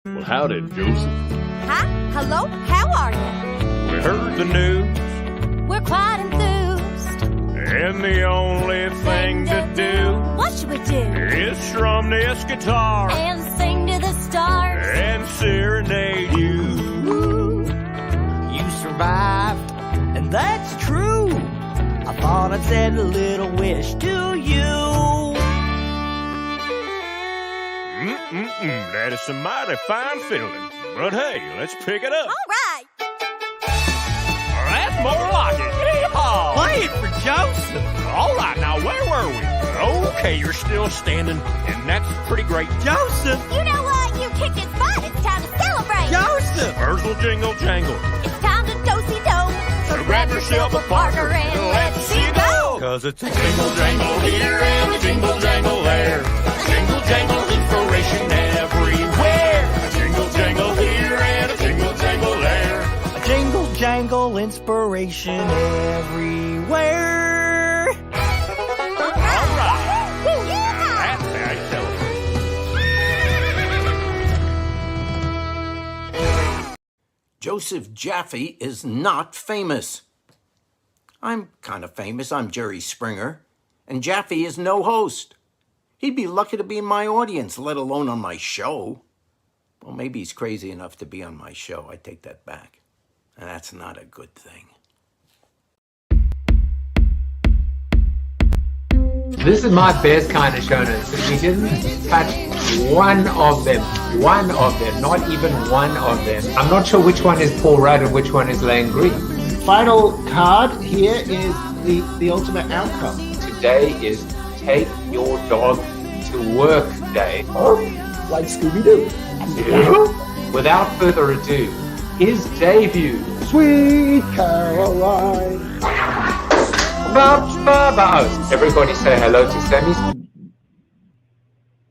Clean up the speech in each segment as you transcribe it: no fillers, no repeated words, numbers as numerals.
Well, howdy, Joseph. Hi, hello, how are you? We heard the news, We're quite enthused. and the only thing to do What should we do? is strum this guitar And sing to the stars. and serenade you. Ooh. You survived, and that's true. I thought I'd send a little wish to you. That is some mighty fine fiddling. But hey, let's pick it up. All right. That's more like it. Yeehaw! Play it for Joseph. All right, now where were we? Okay, you're still standing, and that's pretty great. Joseph! You know what? You kicked his butt. It's time to celebrate. Joseph! Wurzel jingle jangle. It's time to do-si-do. So grab yourself a partner and let's see go. Cause it's a Jingle jangle here and a jingle jangle there. A jingle jangle inspiration everywhere. A jingle jangle here and a jingle jangle there. a jingle jangle inspiration everywhere. All right. Woo, yeah. That's how you celebrate. Joseph Jaffe is not famous. I'm kind of famous. I'm Jerry Springer. And Jaffe is no host. He'd be lucky to be in my audience, let alone on my show. Well, maybe he's crazy enough to be on my show. I take that back. And that's not a good thing. This is my best kind of show notes. We didn't touch one of them, not even one of them. I'm not sure which one is Paul Rudd and which one is Lane Green. Final card here is the ultimate outcome. Today is Take Your Dog to Work Day. Like Scooby-Doo. Without further ado, his debut. Sweet Caroline. Everybody say hello to Sammy.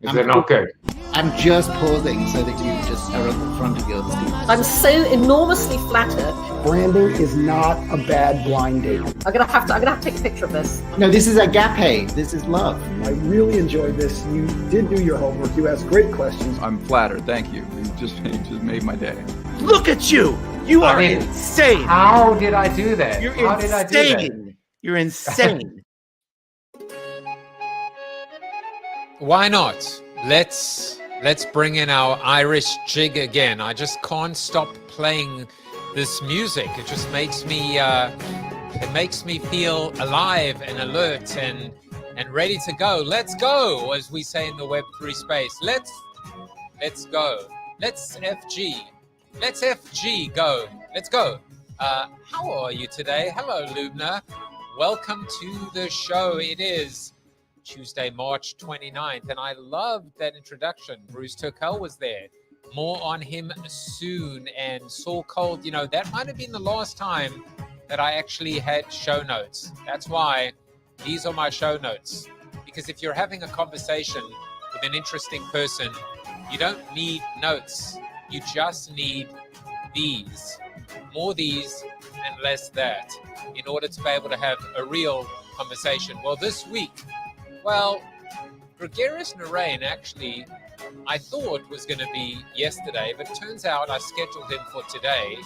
Is it not good? I'm just pausing so that you just are at the front of your screen. I'm so enormously flattered. Branding is not a bad blind date. I'm gonna have to take a picture of this. No, this is agape. This is love. I really enjoyed this. You did do your homework. You asked great questions. I'm flattered. Thank you. You just made my day. Look at you! You are insane! How did I do that? You're How did I do that? insane! You're insane. Why not? Let's bring in our Irish jig again. I just can't stop playing this music. It just makes me feel alive and alert and ready to go. Let's go, as we say in the Web3 space. Let's go. Let's FG. Let's FG go. Let's go. How are you today? Hello, Lubna. Welcome to the show. It is Tuesday, March 29th, and I loved that introduction. Bruce Turkel was there. More on him soon. And Saul Cold, that might have been the last time that I actually had show notes. That's why these are my show notes. Because if you're having a conversation with an interesting person, you don't need notes. You just need these. More these and less that in order to be able to have a real conversation. Well, this week, Gregarious Narain actually, I thought was going to be yesterday, but it turns out I scheduled him for today.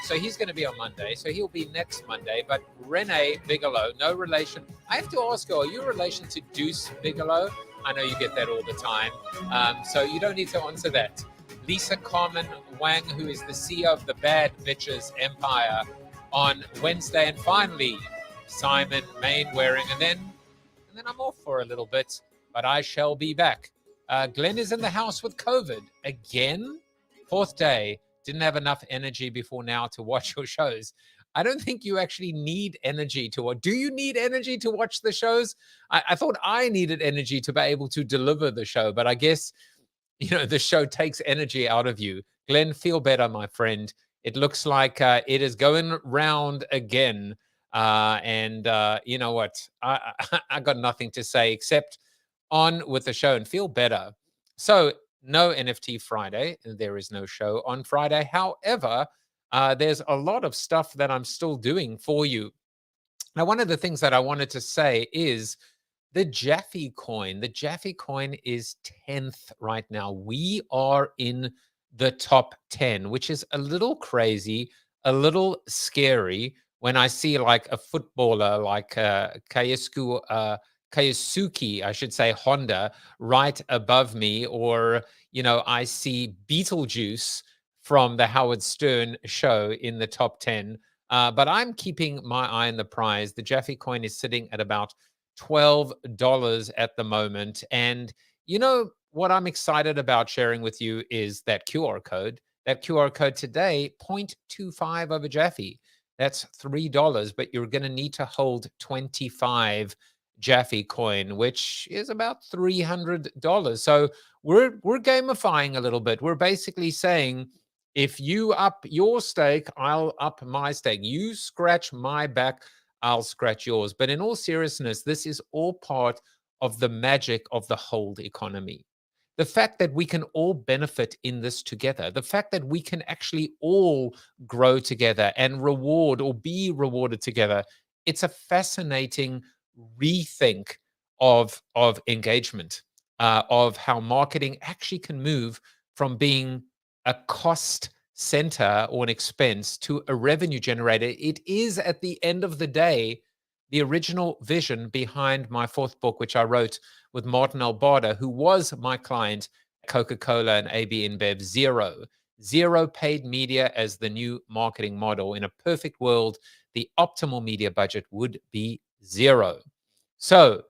So he's going to be on Monday. So he'll be next Monday. But Renee Bigelow, no relation. I have to ask her, are you a relation to Deuce Bigelow? I know you get that all the time. So you don't need to answer that. Lisa Carmen Wang, who is the CEO of the Bad Bitches Empire, on Wednesday. And finally, Simon Mainwaring. And then I'm off for a little bit, but I shall be back. Glenn is in the house with COVID again. Fourth day. Didn't have enough energy before now to watch your shows. I don't think you actually need energy to watch. Do you need energy to watch the shows? I thought I needed energy to be able to deliver the show, but I guess, the show takes energy out of you. Glenn, feel better, my friend. It looks like it is going round again. And you know what? I got nothing to say except on with the show and feel better. So no NFT Friday. There is no show on Friday. However, there's a lot of stuff that I'm still doing for you. Now, one of the things that I wanted to say is the Jaffe coin. The Jaffe coin is 10th right now. We are in the top 10, which is a little crazy, a little scary when I see like a footballer like Kayasuki, I should say, Honda, right above me, or, I see Beetlejuice from the Howard Stern show in the top 10. But I'm keeping my eye on the prize. The Jaffe coin is sitting at about $12 at the moment. And what I'm excited about sharing with you is that QR code. That QR code today, 0.25 over Jaffe. That's $3, but you're going to need to hold 25 Jaffe coin, which is about $300. So we're gamifying a little bit. We're basically saying, if you up your stake, I'll up my stake. You scratch my back, I'll scratch yours. But in all seriousness, this is all part of the magic of the hold economy. The fact that we can all benefit in this together, the fact that we can actually all grow together and reward or be rewarded together, it's a fascinating rethink of engagement, of how marketing actually can move from being a cost center or an expense to a revenue generator. It is, at the end of the day, the original vision behind my fourth book, which I wrote with Martin Albarda, who was my client at Coca-Cola and AB InBev. Zero paid media as the new marketing model. In a perfect world, the optimal media budget would be zero. So,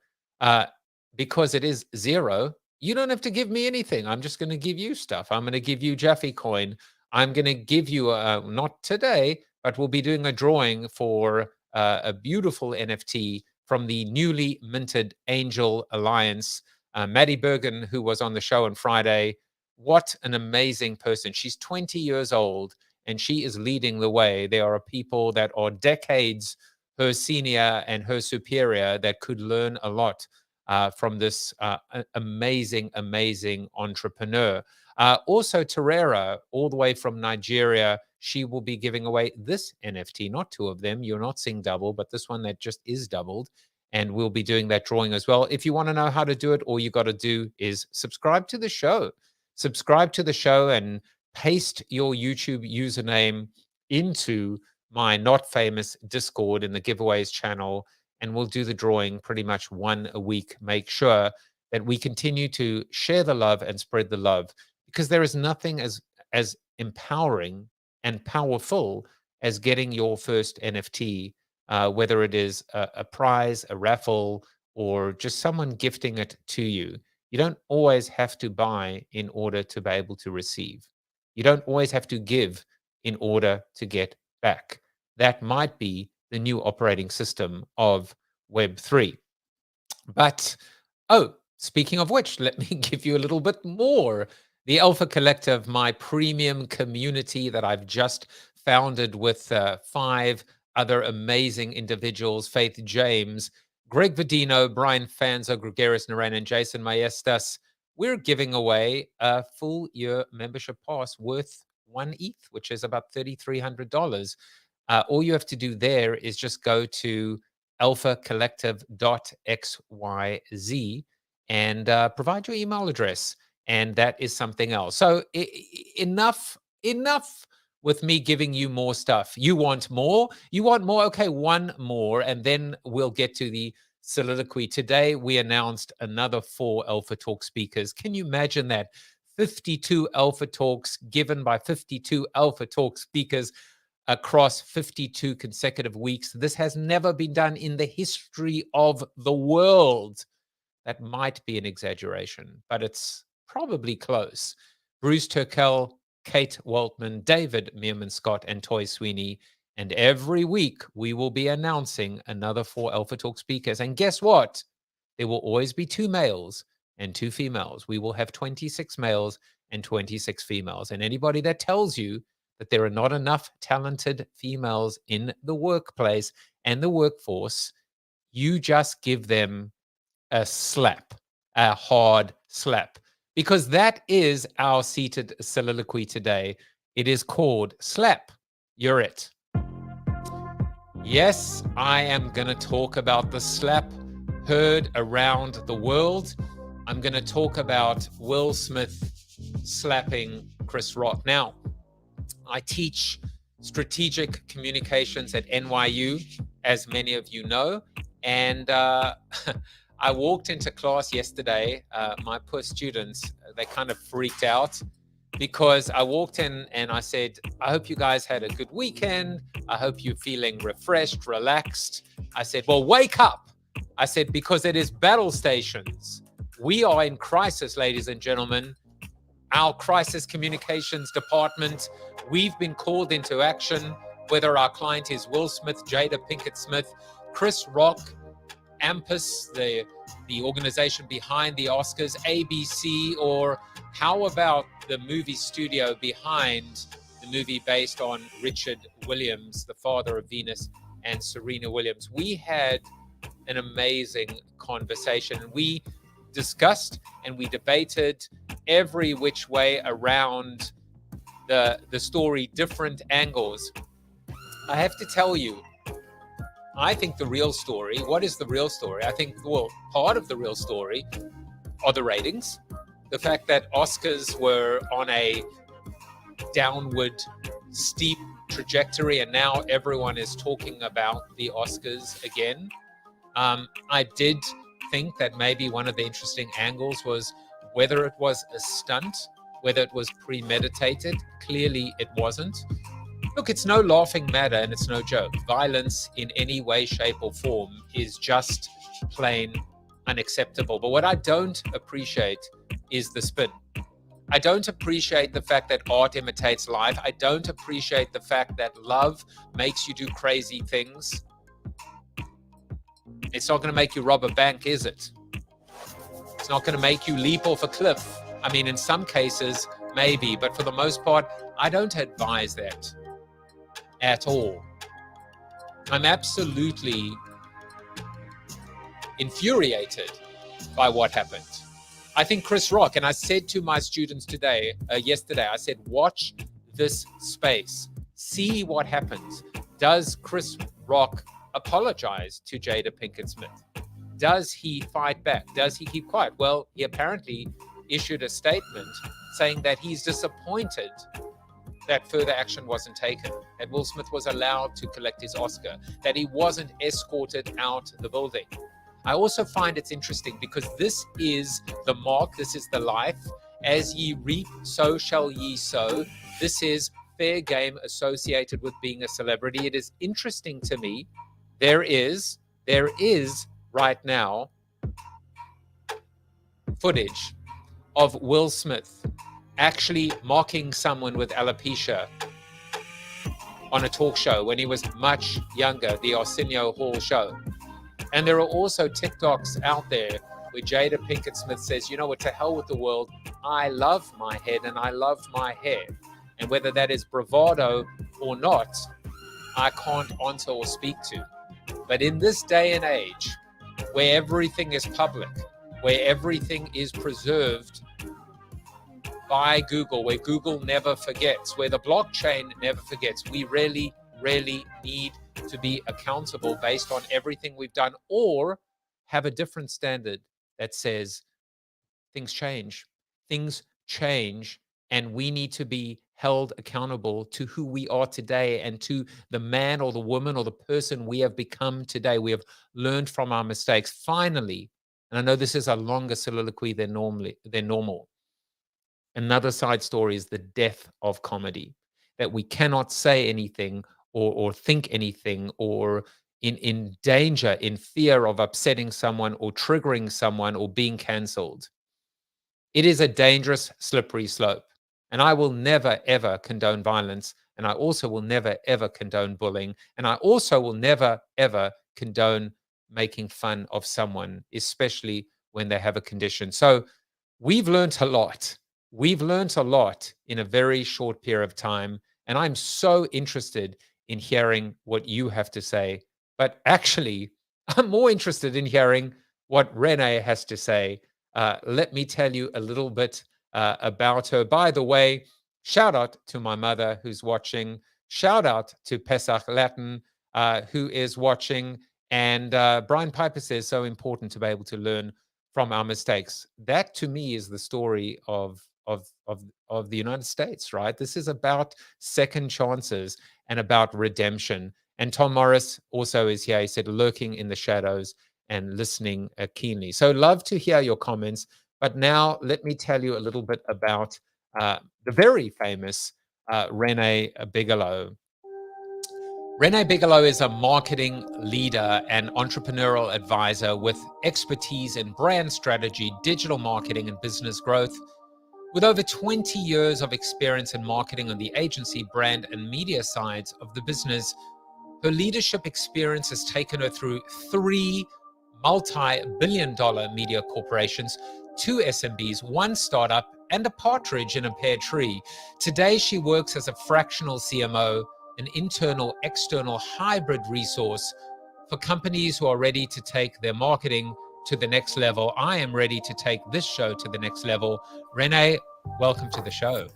because it is zero, you don't have to give me anything. I'm just going to give you stuff. I'm going to give you Jaffe coin. I'm going to give you, not today, but we'll be doing a drawing for a beautiful NFT from the newly minted Angel Alliance. Maddie Bergen, who was on the show on Friday, what an amazing person. She's 20 years old, and she is leading the way. There are people that are decades her senior and her superior that could learn a lot from this amazing entrepreneur. Also, Terera, all the way from Nigeria, she will be giving away this NFT, not two of them. You're not seeing double, but this one that just is doubled. And we'll be doing that drawing as well. If you want to know how to do it, all you got to do is subscribe to the show. Subscribe to the show and paste your YouTube username into my Not Famous Discord in the giveaways channel, and we'll do the drawing pretty much one a week. Make sure that we continue to share the love and spread the love, because there is nothing as empowering and powerful as getting your first NFT, whether it is a prize, a raffle, or just someone gifting it to you. You don't always have to buy in order to be able to receive. You don't always have to give in order to get back. That might be the new operating system of Web3. But, speaking of which, let me give you a little bit more. The Alpha Collective, my premium community that I've just founded with 5 other amazing individuals: Faith James, Greg Vadino, Brian Fanzo, Gregarious Narayan, and Jason Maestas. We're giving away a full year membership pass worth 1 ETH, which is about $3,300. All you have to do there is just go to alphacollective.xyz and provide your email address, and that is something else. So enough with me giving you more stuff. You want more? Okay, one more, and then we'll get to the soliloquy. Today, we announced another 4 Alpha Talk speakers. Can you imagine that? 52 Alpha Talks given by 52 Alpha Talk speakers across 52 consecutive weeks. This has never been done in the history of the world. That might be an exaggeration, but it's probably close. Bruce Turkel, Kate Waltman, David Meerman Scott, and Toy Sweeney. And every week we will be announcing another 4 Alpha Talk speakers. And guess what? There will always be 2 males and 2 females. We will have 26 males and 26 females. And anybody that tells you that there are not enough talented females in the workplace and the workforce, you just give them a slap, a hard slap. Because that is our seated soliloquy today. It is called Slap. You're it. Yes, I am going to talk about the slap heard around the world. I'm going to talk about Will Smith slapping Chris Rock. Now, I teach strategic communications at NYU, as many of you know, and I walked into class yesterday. My poor students, they kind of freaked out because I walked in and I said, I hope you guys had a good weekend. I hope you're feeling refreshed, relaxed. I said, well, wake up. I said, because it is battle stations. We are in crisis, ladies and gentlemen. Our crisis communications department, we've been called into action, whether our client is Will Smith, Jada Pinkett Smith, Chris Rock, AMPUS, the organization behind the Oscars, ABC, or how about the movie studio behind the movie based on Richard Williams, the father of Venus and Serena Williams. We had an amazing conversation. We discussed and we debated every which way around the story, different angles. I have to tell you, I think the real story, what is the real story? I think, well, part of the real story are the ratings. The fact that Oscars were on a downward steep trajectory and now everyone is talking about the Oscars again. I did think that maybe one of the interesting angles was whether it was a stunt, whether it was premeditated. Clearly it wasn't. Look, it's no laughing matter and it's no joke. Violence in any way, shape, or form is just plain unacceptable. But what I don't appreciate is the spin. I don't appreciate the fact that art imitates life. I don't appreciate the fact that love makes you do crazy things. It's not going to make you rob a bank, is it? It's not going to make you leap off a cliff. I mean, in some cases, maybe, but for the most part, I don't advise that at all. I'm absolutely infuriated by what happened. I think Chris Rock, and I said to my students yesterday, I said, watch this space, see what happens. Does Chris Rock apologize to Jada Pinkett Smith? Does he fight back? Does he keep quiet? Well, he apparently issued a statement saying that he's disappointed that further action wasn't taken, that Will Smith was allowed to collect his Oscar, that he wasn't escorted out the building. I also find it's interesting because this is the mark, this is the life. As ye reap, so shall ye sow. This is fair game associated with being a celebrity. It is interesting to me. There is right now footage of Will Smith actually mocking someone with alopecia on a talk show when he was much younger, the Arsenio Hall show. And there are also TikToks out there where Jada Pinkett Smith says, you know what, to hell with the world, I love my head and I love my hair. And whether that is bravado or not, I can't answer or speak to. But in this day and age, where everything is public, where everything is preserved by Google, where Google never forgets, where the blockchain never forgets, we really, really need to be accountable based on everything we've done, or have a different standard that says things change, and we need to be held accountable to who we are today and to the man or the woman or the person we have become today. We have learned from our mistakes. Finally, and I know this is a longer soliloquy than normal. Another side story is the death of comedy, that we cannot say anything or think anything or in danger, in fear of upsetting someone or triggering someone or being cancelled. It is a dangerous, slippery slope. And I will never, ever condone violence. And I also will never, ever condone bullying. And I also will never, ever condone making fun of someone, especially when they have a condition. So we've learned a lot. We've learned a lot in a very short period of time. And I'm so interested in hearing what you have to say. But actually, I'm more interested in hearing what Renee has to say. Let me tell you a little bit about her. By the way, shout out to my mother who's watching. Shout out to Pesach Latin who is watching. And Brian Piper says, so important to be able to learn from our mistakes. That to me is the story of of the United States, right? This is about second chances and about redemption. And Tom Morris also is here. He said, lurking in the shadows and listening keenly. So love to hear your comments. But now let me tell you a little bit about the very famous Renee Bigelow. Renee Bigelow is a marketing leader and entrepreneurial advisor with expertise in brand strategy, digital marketing, and business growth. With over 20 years of experience in marketing on the agency, brand, and media sides of the business, her leadership experience has taken her through 3 multi-billion-dollar media corporations, 2 SMBs, 1 startup, and a partridge in a pear tree. Today, she works as a fractional CMO, an internal, external hybrid resource for companies who are ready to take their marketing to the next level. I am ready to take this show to the next level. Renee, welcome to the show.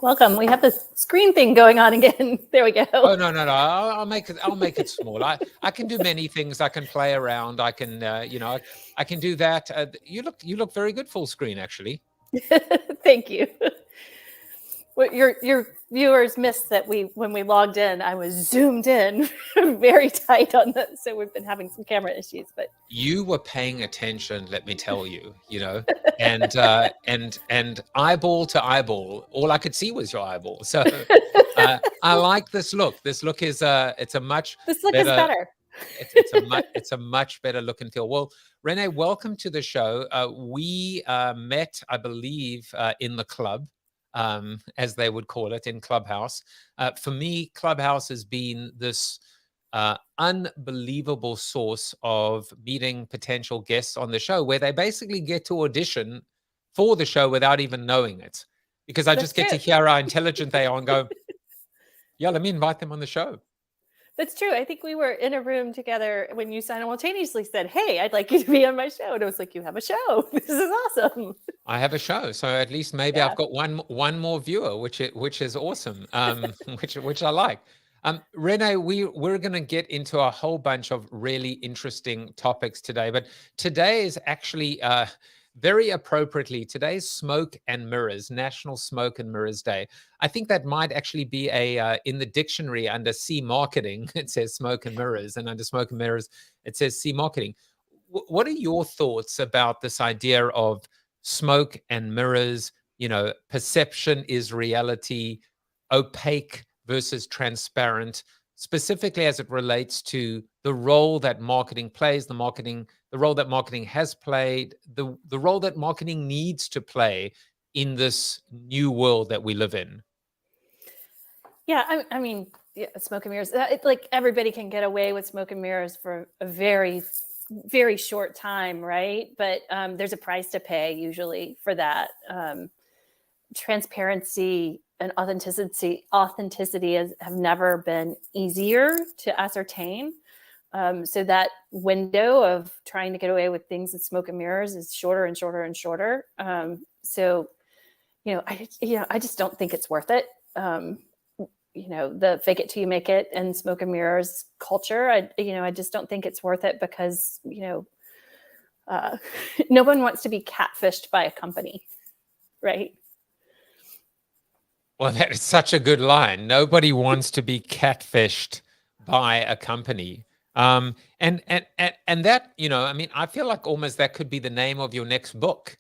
Welcome. We have this screen thing going on again. There we go. Oh no. I'll make it small. I can do many things. I can play around. I can I can do that. You look very good full screen, actually. Thank you. Well, your viewers missed that when we logged in, I was zoomed in very tight on that. So we've been having some camera issues, but you were paying attention, let me tell you, and eyeball to eyeball, all I could see was your eyeball. So I like this look. This look is it's a much this look better, is better. It's a much better look and feel. Well, Renee, welcome to the show. We met, I believe, in the club. As they would call it in Clubhouse. For me, Clubhouse has been this unbelievable source of meeting potential guests on the show where they basically get to audition for the show without even knowing it. Because I just get to hear how intelligent they are and go, yeah, let me invite them on the show. That's true. I think we were in a room together when you simultaneously said, hey, I'd like you to be on my show. And I was like, you have a show. This is awesome. I have a show. So at least maybe I've got one more viewer, which is awesome, which I like. Renee, we're going to get into a whole bunch of really interesting topics today. But today is actually very appropriately, today's Smoke and Mirrors, National Smoke and Mirrors Day. I think that might actually be in the dictionary under C marketing, it says smoke and mirrors, and under smoke and mirrors, it says C marketing. What are your thoughts about this idea of smoke and mirrors? Perception is reality, opaque versus transparent, specifically as it relates to the role that marketing plays, the role that marketing has played, the role that marketing needs to play in this new world that we live in. Yeah, I mean, smoke and mirrors. Like everybody can get away with smoke and mirrors for a very, very short time, right? But there's a price to pay usually for that. Transparency and authenticity have never been easier to ascertain. So that window of trying to get away with things with smoke and mirrors is shorter and shorter and shorter. So, I just don't think it's worth it. The fake it till you make it and smoke and mirrors culture. I just don't think it's worth it because, no one wants to be catfished by a company, right? Well, that is such a good line. Nobody wants to be catfished by a company. And that, I feel like almost that could be the name of your next book,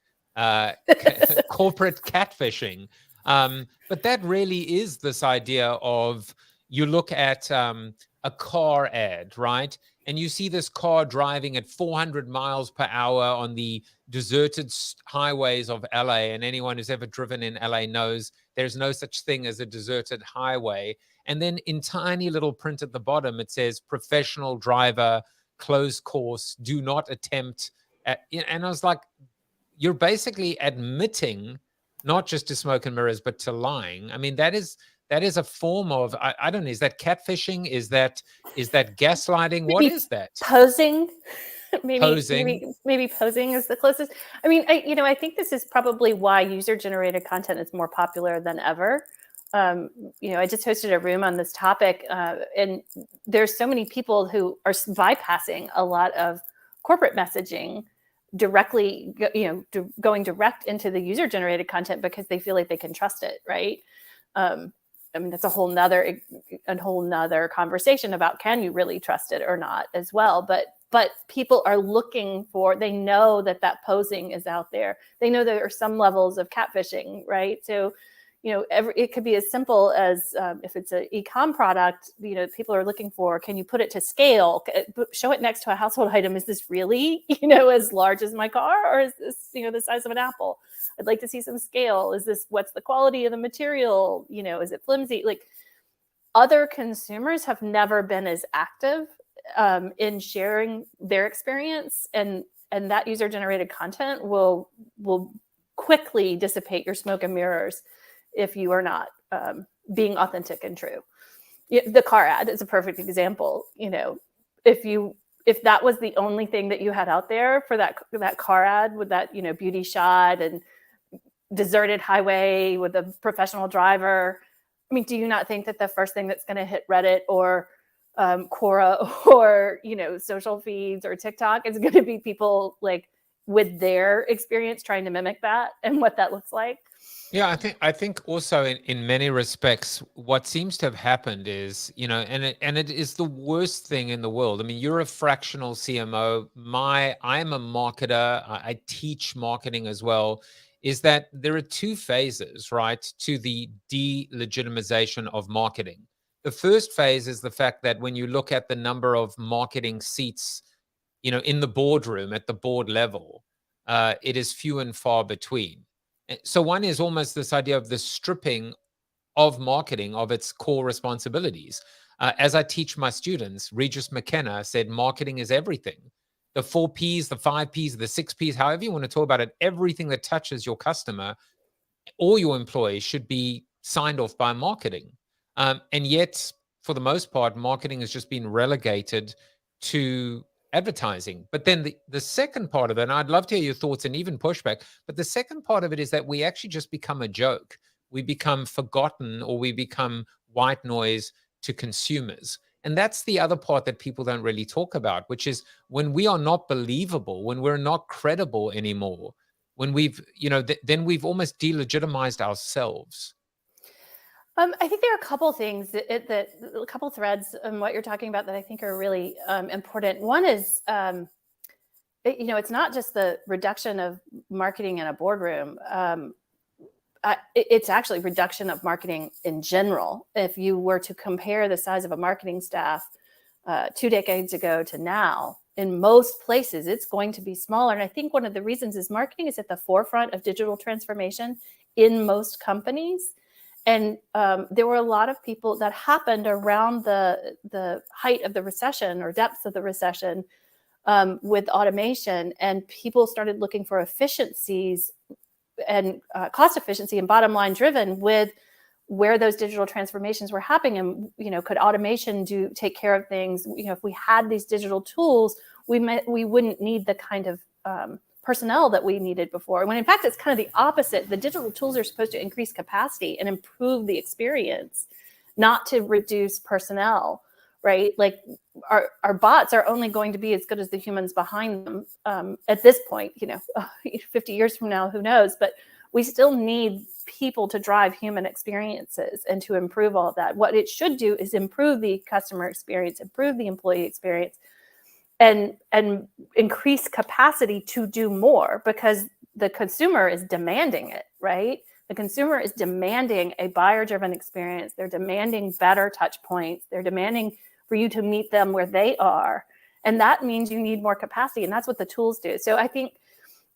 corporate catfishing. But that really is this idea of you look at a car ad, right? And you see this car driving at 400 miles per hour on the deserted highways of LA. And anyone who's ever driven in LA knows there's no such thing as a deserted highway. And then in tiny little print at the bottom, it says professional driver, closed course, do not attempt. And I was like, you're basically admitting not just to smoke and mirrors, but to lying. I mean, that is a form of, I don't know, is that catfishing? Is that gaslighting? What is that? Posing. Maybe posing is the closest. I mean, I think this is probably why user-generated content is more popular than ever. I just hosted a room on this topic, and there's so many people who are bypassing a lot of corporate messaging directly, going direct into the user generated content because they feel like they can trust it, right? I mean, that's a whole nother conversation about, can you really trust it or not as well. But people are looking for, they know that posing is out there. They know there are some levels of catfishing, right? So, it could be as simple as if it's an e-com product, people are looking for, can you put it to scale? Show it next to a household item. Is this really, as large as my car, or is this, the size of an apple? I'd like to see some scale. What's the quality of the material? Is it flimsy? Like, other consumers have never been as active in sharing their experience, and that user generated content will quickly dissipate your smoke and mirrors if you are not being authentic and true. The car ad is a perfect example. If that was the only thing that you had out there for that car ad with that, beauty shot and deserted highway with a professional driver, I mean, do you not think that the first thing that's going to hit Reddit or Quora or, social feeds or TikTok is going to be people like with their experience trying to mimic that and what that looks like? Yeah, I think also in many respects, what seems to have happened is, and it is the worst thing in the world. I mean, you're a fractional CMO. I'm a marketer. I teach marketing as well. Is that there are two phases, right, to the delegitimization of marketing. The first phase is the fact that when you look at the number of marketing seats, in the boardroom at the board level, it is few and far between. So one is almost this idea of the stripping of marketing of its core responsibilities. As I teach my students, Regis McKenna said, marketing is everything. The 4 Ps, the 5 Ps, the 6 Ps, however you want to talk about it, everything that touches your customer or your employees should be signed off by marketing. And yet, for the most part, marketing has just been relegated to advertising. But then the second part of it, and I'd love to hear your thoughts and even pushback, but the second part of it is that we actually just become a joke. We become forgotten, or we become white noise to consumers. And that's the other part that people don't really talk about, which is when we are not believable, when we're not credible anymore, when we've, then we've almost delegitimized ourselves. I think there are a couple things a couple threads on what you're talking about that I think are really important. One is, it's not just the reduction of marketing in a boardroom. It's actually reduction of marketing in general. If you were to compare the size of a marketing staff 2 decades ago to now, in most places, it's going to be smaller. And I think one of the reasons is marketing is at the forefront of digital transformation in most companies. And there were a lot of people that happened around the height of the recession or depths of the recession with automation, and people started looking for efficiencies and cost efficiency and bottom line driven with where those digital transformations were happening. And could automation take care of things? If we had these digital tools, we wouldn't need the kind of personnel that we needed before. When in fact, it's kind of the opposite. The digital tools are supposed to increase capacity and improve the experience, not to reduce personnel, right? Like our bots are only going to be as good as the humans behind them at this point, 50 years from now, who knows? But we still need people to drive human experiences and to improve all of that. What it should do is improve the customer experience, improve the employee experience, and increase capacity to do more, because the consumer is demanding it, right? The consumer is demanding a buyer-driven experience. They're demanding better touch points. They're demanding for you to meet them where they are. And that means you need more capacity, and that's what the tools do. So I think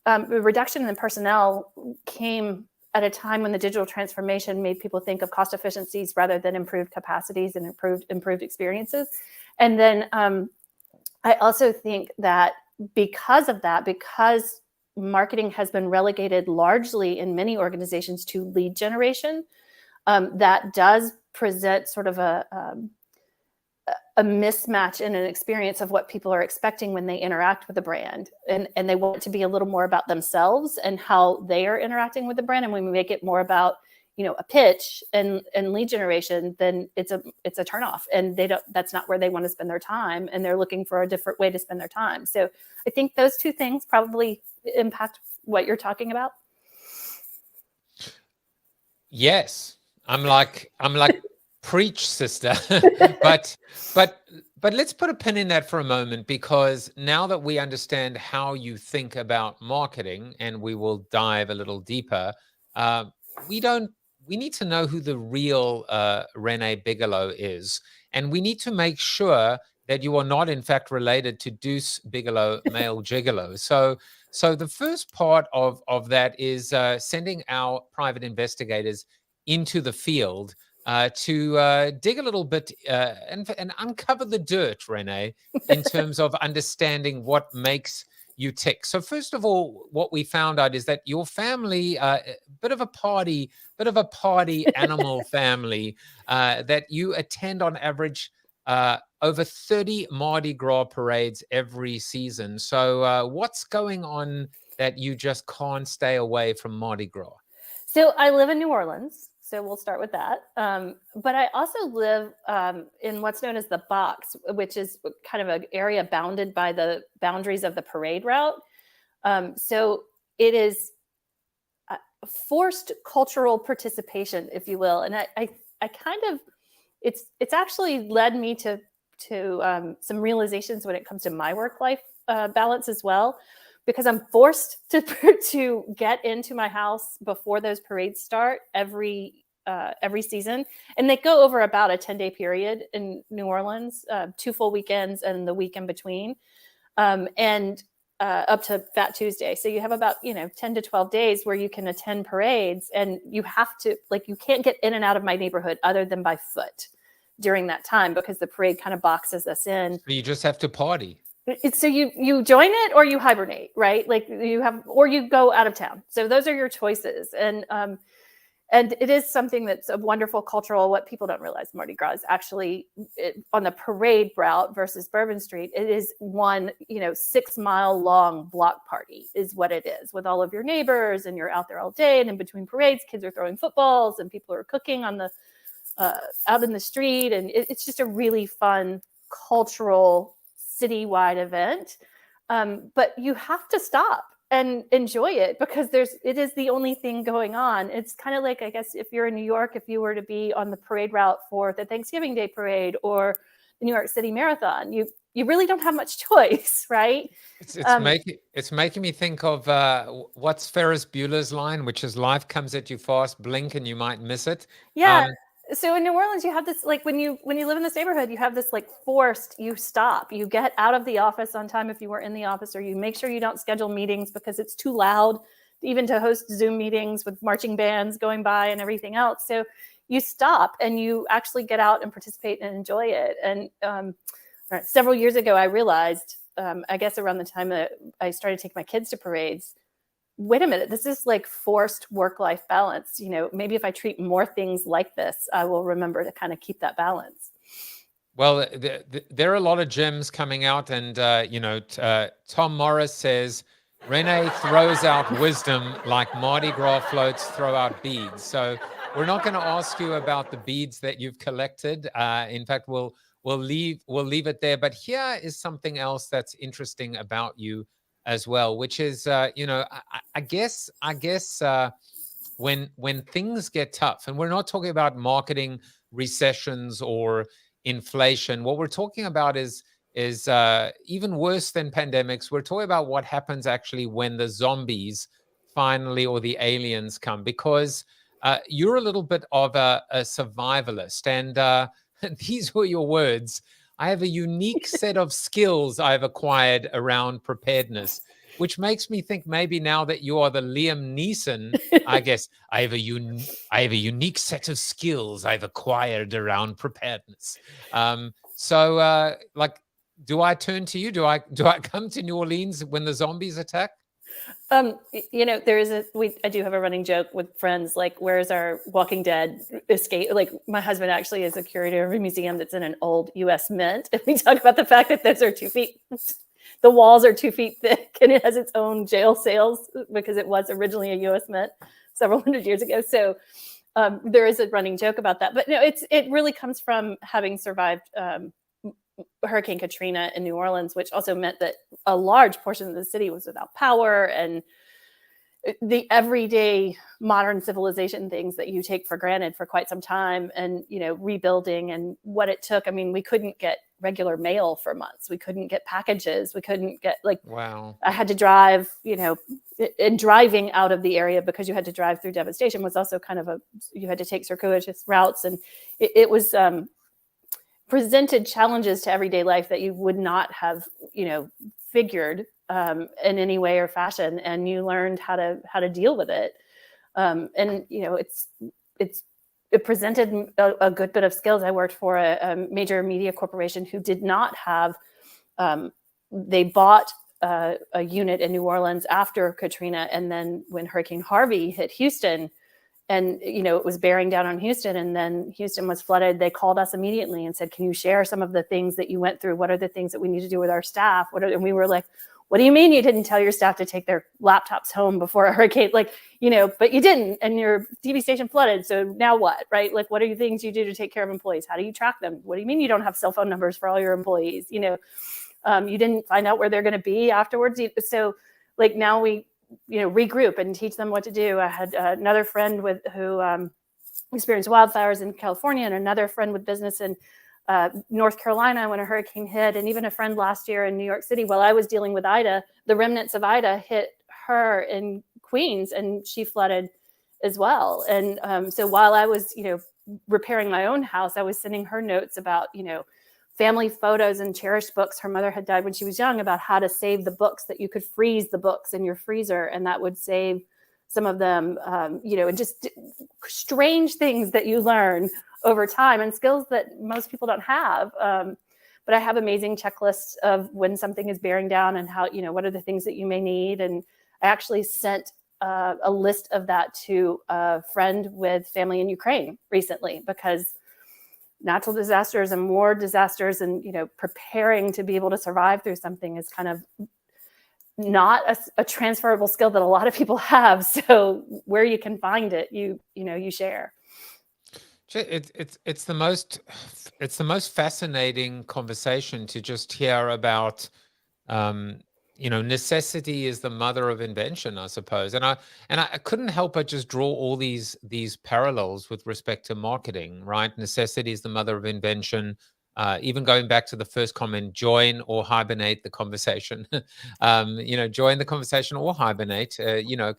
the reduction in personnel came at a time when the digital transformation made people think of cost efficiencies rather than improved capacities and improved experiences. And then I also think that because of that, because marketing has been relegated largely in many organizations to lead generation, that does present sort of a mismatch in an experience of what people are expecting when they interact with the brand. And they want it to be a little more about themselves and how they are interacting with the brand. And when we make it more about, a pitch and lead generation, then it's a turnoff, and that's not where they want to spend their time, and they're looking for a different way to spend their time. So I think those two things probably impact what you're talking about. Yes, I'm like preach, sister. but let's put a pin in that for a moment, because now that we understand how you think about marketing, and we will dive a little deeper, we need to know who the real Renee Bigelow is, and we need to make sure that you are not in fact related to Deuce Bigelow, male gigolo. So the first part of that is sending our private investigators into the field to dig a little bit and uncover the dirt, Renee, in terms of understanding what makes you tick. So first of all, what we found out is that your family, bit of a party animal family, that you attend on average over 30 Mardi Gras parades every season. So what's going on that you just can't stay away from Mardi Gras? So I live in New Orleans, so we'll start with that. But I also live in what's known as the Box, which is kind of an area bounded by the boundaries of the parade route. So it is forced cultural participation, if you will. And I kind of, it's actually led me to some realizations when it comes to my work-life balance as well, because I'm forced to get into my house before those parades start every season. And they go over about a 10-day period in New Orleans, 2 full weekends and the week in between, and up to Fat Tuesday. So you have about 10 to 12 days where you can attend parades, and you have to, you can't get in and out of my neighborhood other than by foot during that time, because the parade kind of boxes us in. So you just have to party. So you join it or you hibernate, right? Or you go out of town. So those are your choices. And it is something that's a wonderful cultural, what people don't realize, Mardi Gras is actually on the parade route versus Bourbon Street. It is one, 6-mile long block party is what it is, with all of your neighbors, and you're out there all day. And in between parades, kids are throwing footballs and people are cooking on the out in the street. And it's just a really fun cultural citywide event. But you have to stop and enjoy it, because it is the only thing going on. It's kind of like, I guess, if you're in New York, if you were to be on the parade route for the Thanksgiving Day parade or the New York City Marathon, you really don't have much choice, right? It's making me think of what's Ferris Bueller's line, which is life comes at you fast, blink and you might miss it. Yeah. So in New Orleans, you have this, when you live in this neighborhood, you have this forced, you stop, you get out of the office on time if you were in the office, or you make sure you don't schedule meetings because it's too loud even to host Zoom meetings with marching bands going by and everything else. So you stop and you actually get out and participate and enjoy it. And several years ago, I realized, I guess around the time that I started taking my kids to parades, wait a minute, this is forced work-life balance. Maybe if I treat more things like this, I will remember to kind of keep that balance. Well, there are a lot of gems coming out, and Tom Morris says Renee throws out wisdom like Mardi Gras floats throw out beads. So we're not going to ask you about the beads that you've collected. In fact, we'll leave it there. But here is something else that's interesting about you as well, which is, I guess when things get tough, and we're not talking about marketing recessions or inflation, what we're talking about is even worse than pandemics. We're talking about what happens actually when the zombies finally, or the aliens come, because you're a little bit of a survivalist, and these were your words. I have a unique set of skills I've acquired around preparedness, which makes me think maybe now that you are the Liam Neeson, I guess I have a unique set of skills I've acquired around preparedness. So do I turn to you? Do I come to New Orleans when the zombies attack? I do have a running joke with friends, where's our Walking Dead escape? My husband actually is a curator of a museum that's in an old US Mint. And we talk about the fact that those are 2 feet, the walls are 2 feet thick, and it has its own jail cells because it was originally a US Mint several hundred years ago. So There is a running joke about that, but no, it really comes from having survived Hurricane Katrina in New Orleans, which also meant that a large portion of the city was without power, and the everyday modern civilization things that you take for granted for quite some time, and rebuilding and what it took. I mean, we couldn't get regular mail for months. We couldn't get packages. We couldn't get Wow. I had to drive, and driving out of the area because you had to drive through devastation was also kind of you had to take circuitous routes, and it was presented challenges to everyday life that you would not have, figured in any way or fashion, and you learned how to deal with it. And it presented a good bit of skills. I worked for a major media corporation who did not have. They bought a unit in New Orleans after Katrina, and then when Hurricane Harvey hit Houston, and it was bearing down on Houston, and then Houston was flooded, they called us immediately and said, "Can you share some of the things that you went through? What are the things that we need to do with our staff?" And we were like, "What do you mean you didn't tell your staff to take their laptops home before a hurricane? But you didn't, and your TV station flooded. So now what, right? Like, what are the things you do to take care of employees? How do you track them? What do you mean you don't have cell phone numbers for all your employees? You didn't find out where they're going to be afterwards." So now we, regroup and teach them what to do. I had another friend who experienced wildfires in California, and another friend with business in North Carolina when a hurricane hit, and even a friend last year in New York City. While I was dealing with Ida, the remnants of Ida hit her in Queens, and she flooded as well. And so while I was, repairing my own house, I was sending her notes about, family photos and cherished books. Her mother had died when she was young, about how to save the books, that you could freeze the books in your freezer, and that would save some of them, and just strange things that you learn over time, and skills that most people don't have. But I have amazing checklists of when something is bearing down, and how, what are the things that you may need. And I actually sent a list of that to a friend with family in Ukraine recently, because natural disasters and war disasters, and preparing to be able to survive through something is kind of not a transferable skill that a lot of people have. So where you can find it, you share. It's the most fascinating conversation to just hear about. Necessity is the mother of invention, I suppose, and I couldn't help but just draw all these parallels with respect to marketing, right? Necessity is the mother of invention. Even going back to the first comment, join or hibernate the conversation. Join the conversation or hibernate.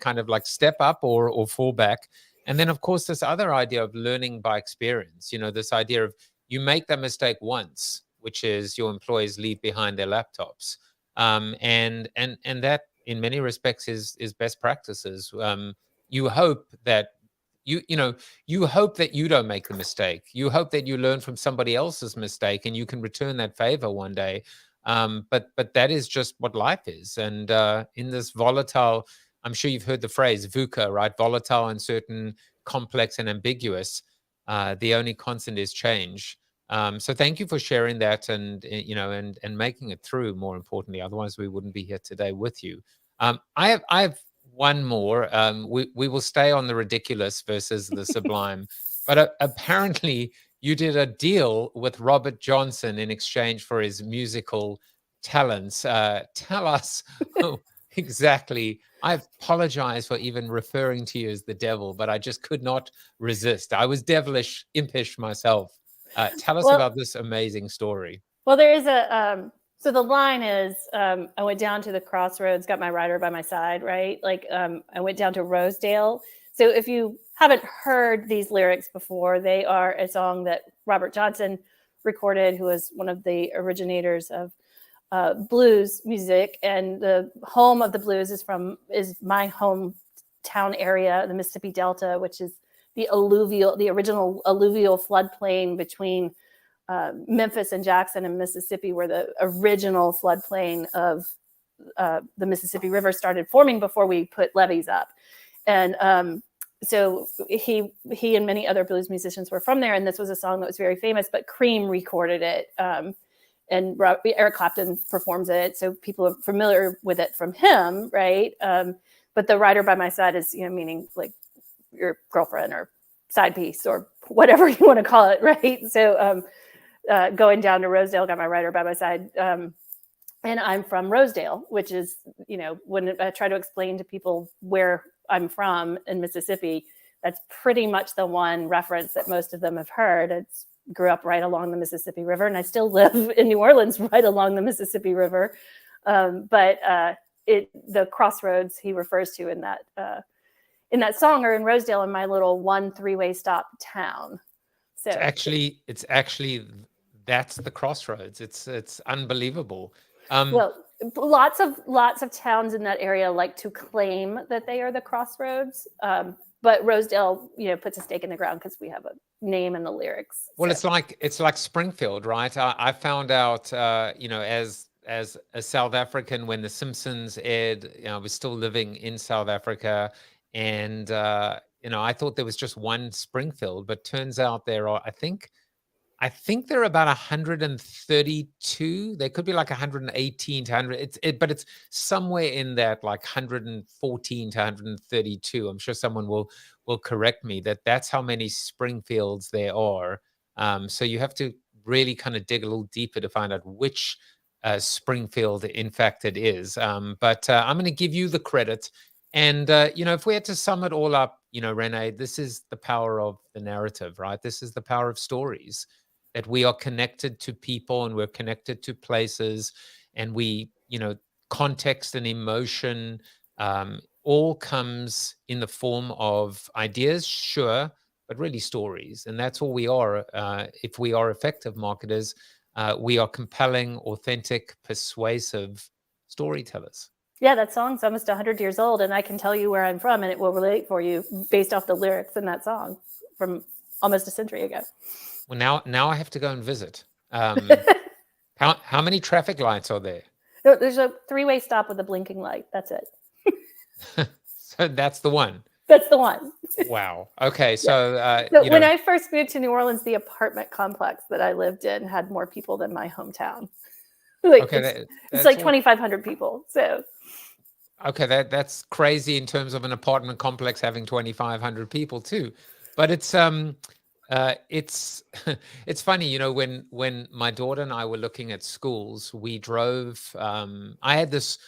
Kind of like step up or fall back. And then, of course, this other idea of learning by experience. This idea of you make that mistake once, which is your employees leave behind their laptops. And that in many respects is best practices. You hope that you hope that you don't make the mistake. You hope that you learn from somebody else's mistake, and you can return that favor one day. But that is just what life is. And in this volatile, I'm sure you've heard the phrase VUCA, right? Volatile, uncertain, complex, and ambiguous. The only constant is change. So thank you for sharing that, and making it through, more importantly. Otherwise, we wouldn't be here today with you. I have one more. We will stay on the ridiculous versus the sublime. But apparently, you did a deal with Robert Johnson in exchange for his musical talents. Tell us exactly. I apologize for even referring to you as the devil, but I just could not resist. I was devilish, impish myself. Tell us about this amazing story. Well, there is so the line is, I went down to the crossroads, got my rider by my side, right? I went down to Rosedale. So if you haven't heard these lyrics before, they are a song that Robert Johnson recorded, who was one of the originators of blues music. And the home of the blues is my hometown area, the Mississippi Delta, which is the original alluvial floodplain between Memphis and Jackson and Mississippi, where the original floodplain of the Mississippi River started forming before we put levees up. And so he and many other blues musicians were from there, and this was a song that was very famous, but Cream recorded it, and Eric Clapton performs it, so people are familiar with it from him, right? But the rider by my side is, meaning like your girlfriend or side piece or whatever you want to call it, right? So going down to Rosedale, got my writer by my side. And I'm from Rosedale, which is, when I try to explain to people where I'm from in Mississippi, that's pretty much the one reference that most of them have heard. I grew up right along the Mississippi River, and I still live in New Orleans right along the Mississippi River. But the crossroads he refers to in that song are in Rosedale, in my little 1 3-way stop town. So It's actually that's the crossroads. It's unbelievable. Well, lots of towns in that area like to claim that they are the crossroads, but Rosedale, puts a stake in the ground because we have a name in the lyrics. Well, so. it's like Springfield, right? I found out, as a South African when The Simpsons aired. I was still living in South Africa, and I thought there was just one Springfield, but turns out there are, I think there are about 132. There could be like 118 to 100. But it's somewhere in that, like 114 to 132. I'm sure someone will correct me that's how many Springfields there are. So you have to really kind of dig a little deeper to find out which Springfield, in fact, it is. But I'm going to give you the credit. And, if we had to sum it all up, Renee, this is the power of the narrative, right? This is the power of stories. That we are connected to people and we're connected to places, and we, context and emotion all comes in the form of ideas, sure, but really stories. And that's all we are. If we are effective marketers, we are compelling, authentic, persuasive storytellers. Yeah, that song's almost 100 years old, and I can tell you where I'm from, and it will relate for you based off the lyrics in that song from almost a century ago. Well, now I have to go and visit. How many traffic lights are there? No, there's a 3-way stop with a blinking light. That's it. So that's the one. That's the one. Wow. Okay. So, when I first moved to New Orleans, the apartment complex that I lived in had more people than my hometown. It's like 2,500 people. So. Okay, that's crazy in terms of an apartment complex having 2,500 people too, but it's funny, when my daughter and I were looking at schools, we drove. I had this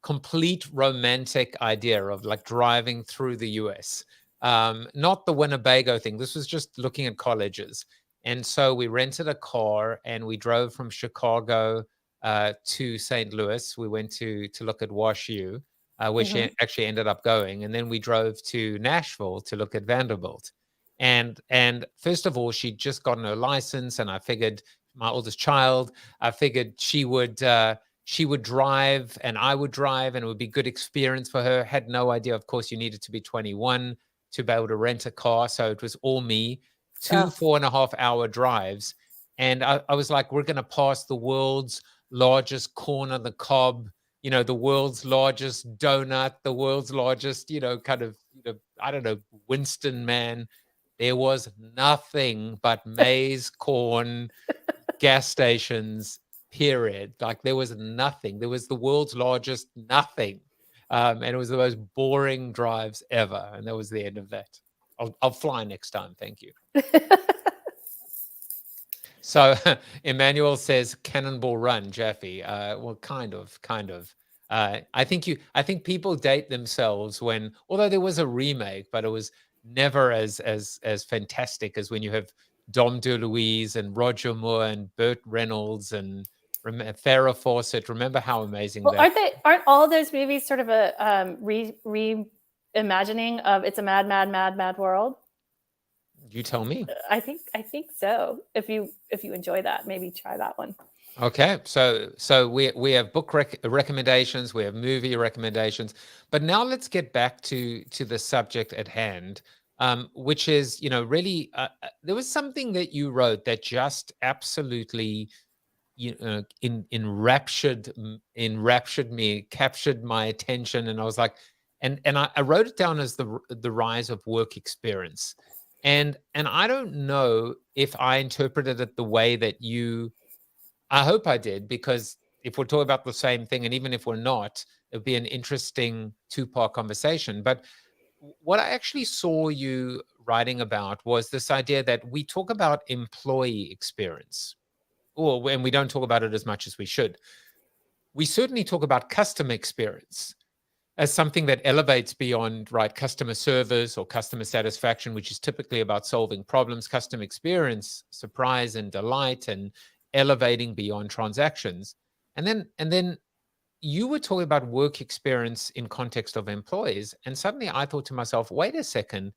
complete romantic idea of like driving through the U.S. Not the Winnebago thing. This was just looking at colleges, and so we rented a car and we drove from Chicago to St. Louis. We went to look at Wash U. Which actually ended up going. And then we drove to Nashville to look at Vanderbilt. And first of all, she'd just gotten her license. And I figured my oldest child, I figured she would drive and I would drive, and it would be good experience for her. Had no idea, of course, you needed to be 21 to be able to rent a car. So it was all me, 2 4.5-hour drives. And I was like, we're going to pass the world's largest corn on the cob, the world's largest donut, the world's largest, I don't know, Winston Man. There was nothing but maize, corn, gas stations, period. Like there was nothing. There was the world's largest nothing. And it was the most boring drives ever. And that was the end of that. I'll fly next time. Thank you. So Emmanuel says Cannonball Run, Jaffe. Well, kind of. I think people date themselves although there was a remake, but it was never as fantastic as when you have Dom DeLuise and Roger Moore and Burt Reynolds and Farrah Fawcett. Remember how amazing that? Aren't all those movies sort of a reimagining of It's a Mad, Mad, Mad, Mad World? You tell me. I think so. If you enjoy that, maybe try that one. Okay, so we have book recommendations, we have movie recommendations, but now let's get back to the subject at hand, which is really there was something that you wrote that just absolutely enraptured me, captured my attention, and I was like, and I wrote it down as the rise of work experience. And I don't know if I interpreted it the way that I hope I did, because if we're talking about the same thing, and even if we're not, it would be an interesting two-part conversation. But what I actually saw you writing about was this idea that we talk about employee experience, or when we don't talk about it as much as we should. We certainly talk about customer experience as something that elevates beyond, right, customer service or customer satisfaction, which is typically about solving problems. Customer experience, surprise and delight, and elevating beyond transactions. And then you were talking about work experience in context of employees, and suddenly I thought to myself, wait a second,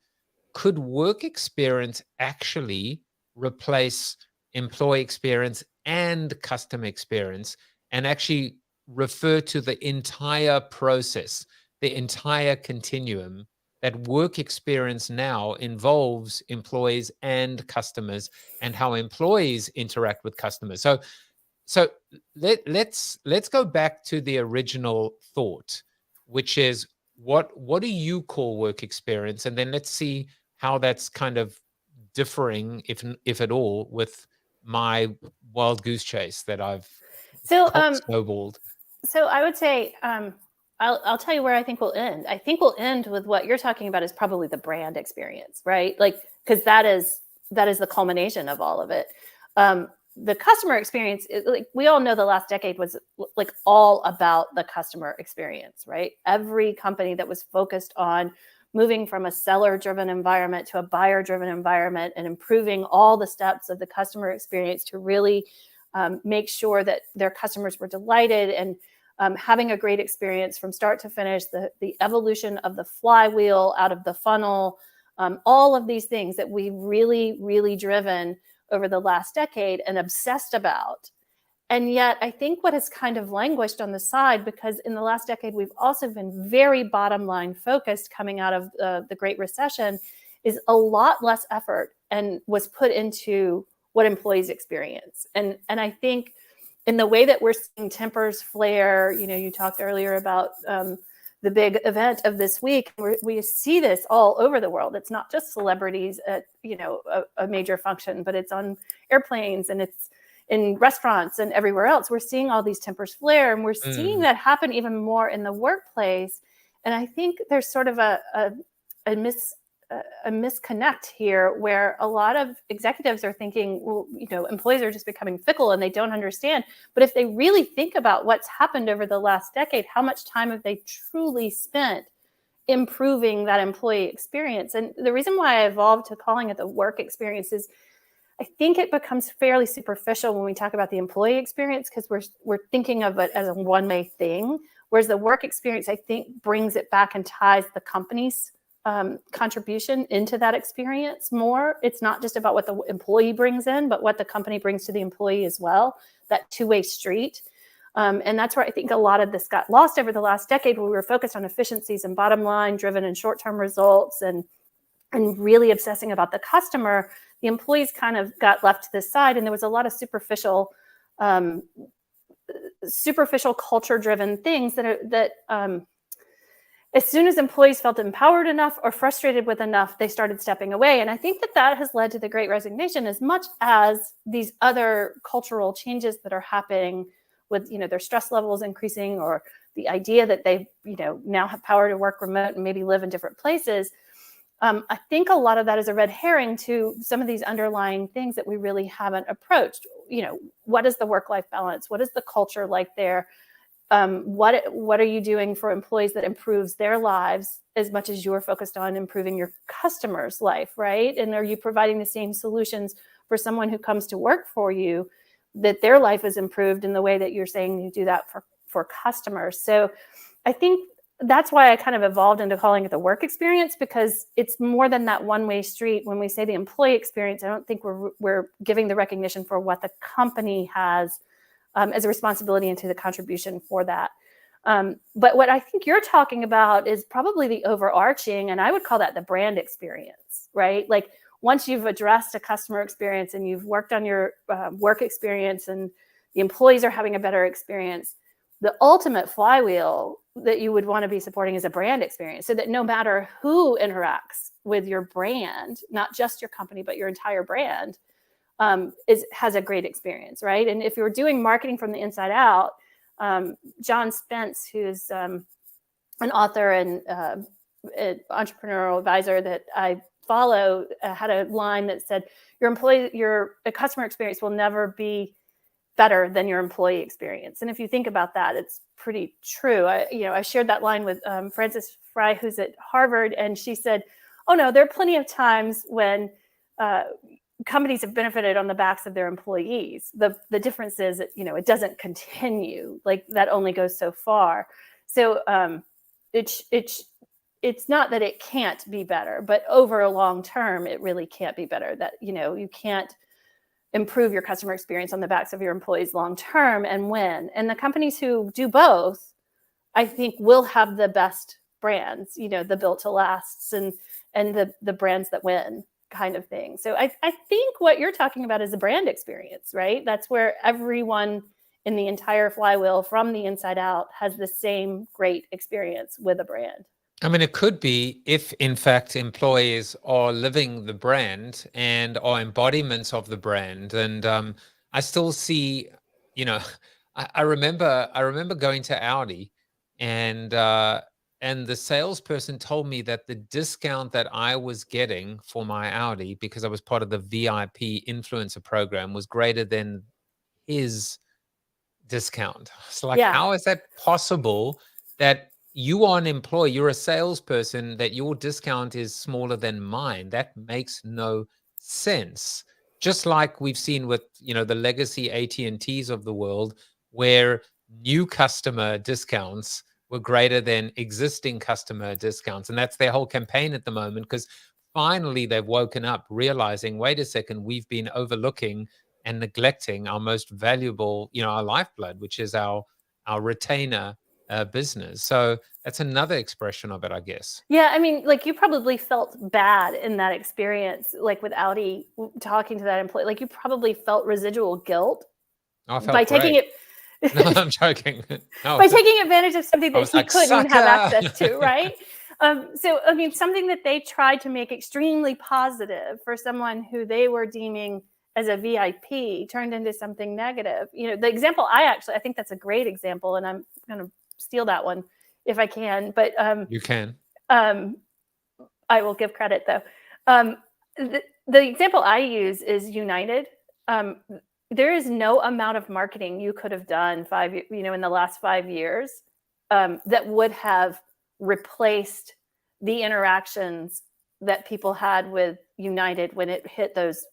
could work experience actually replace employee experience and customer experience, and actually refer to the entire process, the entire continuum, that work experience now involves employees and customers, and how employees interact with customers? So let's go back to the original thought, which is what do you call work experience, and then let's see how that's kind of differing, if at all, with my wild goose chase that I've snowballed. So I would say, I'll tell you where I think we'll end. I think we'll end with what you're talking about is probably the brand experience, right? Like, because that is the culmination of all of it. The customer experience, like we all know, the last decade was like all about the customer experience, right? Every company that was focused on moving from a seller-driven environment to a buyer-driven environment and improving all the steps of the customer experience to really make sure that their customers were delighted and having a great experience from start to finish, the evolution of the flywheel out of the funnel, all of these things that we've really, really driven over the last decade and obsessed about. And yet I think what has kind of languished on the side, because in the last decade, we've also been very bottom line focused coming out of the Great Recession, is a lot less effort and was put into what employees experience. And I think in the way that we're seeing tempers flare, you talked earlier about the big event of this week. We see this all over the world. It's not just celebrities at, a major function, but it's on airplanes and it's in restaurants and everywhere else. We're seeing all these tempers flare, and we're seeing that happen even more in the workplace. And I think there's sort of a misconnect here, where a lot of executives are thinking, well, employees are just becoming fickle and they don't understand. But if they really think about what's happened over the last decade, how much time have they truly spent improving that employee experience? And the reason why I evolved to calling it the work experience is I think it becomes fairly superficial when we talk about the employee experience, because we're thinking of it as a one-way thing, whereas the work experience, I think, brings it back and ties the company's contribution into that experience more. It's not just about what the employee brings in, but what the company brings to the employee as well, that two-way street. And that's where I think a lot of this got lost over the last decade, where we were focused on efficiencies and bottom line driven and short-term results and really obsessing about the customer. The employees kind of got left to the side, and there was a lot of superficial culture-driven things that as soon as employees felt empowered enough or frustrated with enough, they started stepping away. And I think that has led to the Great Resignation, as much as these other cultural changes that are happening with, their stress levels increasing, or the idea that they, now have power to work remote and maybe live in different places. I think a lot of that is a red herring to some of these underlying things that we really haven't approached. What is the work-life balance? What is the culture like there? What are you doing for employees that improves their lives as much as you're focused on improving your customer's life, right? And are you providing the same solutions for someone who comes to work for you, that their life is improved in the way that you're saying you do that for customers? So I think that's why I kind of evolved into calling it the work experience, because it's more than that one-way street. When we say the employee experience, I don't think we're giving the recognition for what the company has as a responsibility into the contribution for that. But what I think you're talking about is probably the overarching, and I would call that the brand experience, right? Like, once you've addressed a customer experience and you've worked on your work experience and the employees are having a better experience, the ultimate flywheel that you would want to be supporting is a brand experience, so that no matter who interacts with your brand, not just your company, but your entire brand, has a great experience, right? And if you're doing marketing from the inside out, John Spence, who's an author and an entrepreneurial advisor that I Follow had a line that said, your customer experience will never be better than your employee experience. And if you think about that, it's pretty true. I shared that line with Frances Fry, who's at Harvard, and she said, oh no, there are plenty of times when companies have benefited on the backs of their employees. The difference is that, it doesn't continue. Like, that only goes so far. So it's not that it can't be better, but over a long term, it really can't be better. That, you can't improve your customer experience on the backs of your employees long term and win. And the companies who do both, I think, will have the best brands, the built to lasts and the brands that win kind of thing. So I think what you're talking about is a brand experience, right? That's where everyone in the entire flywheel from the inside out has the same great experience with a brand. I mean, it could be if, in fact, employees are living the brand and are embodiments of the brand. And I still see, I remember going to Audi, and the salesperson told me that the discount that I was getting for my Audi, because I was part of the VIP influencer program, was greater than his discount. So, like, how is that possible that you are an employee, you're a salesperson, that your discount is smaller than mine? That makes no sense. Just like we've seen with, the legacy AT&Ts of the world, where new customer discounts were greater than existing customer discounts. And that's their whole campaign at the moment, because finally they've woken up realizing, wait a second, we've been overlooking and neglecting our most valuable, our lifeblood, which is our retainer business. So that's another expression of it, I guess. Yeah, I mean, like, you probably felt bad in that experience, like with Audi talking to that employee. Like, you probably felt residual guilt by taking it. No, I'm joking. No, by taking advantage of something that he couldn't sucker. have access to, right? So, I mean, something that they tried to make extremely positive for someone who they were deeming as a VIP turned into something negative. The example I think that's a great example, and I'm going to steal that one if I can. But you can. I will give credit though. The example I use is United. There is no amount of marketing you could have done in the last 5 years that would have replaced the interactions that people had with United when it hit those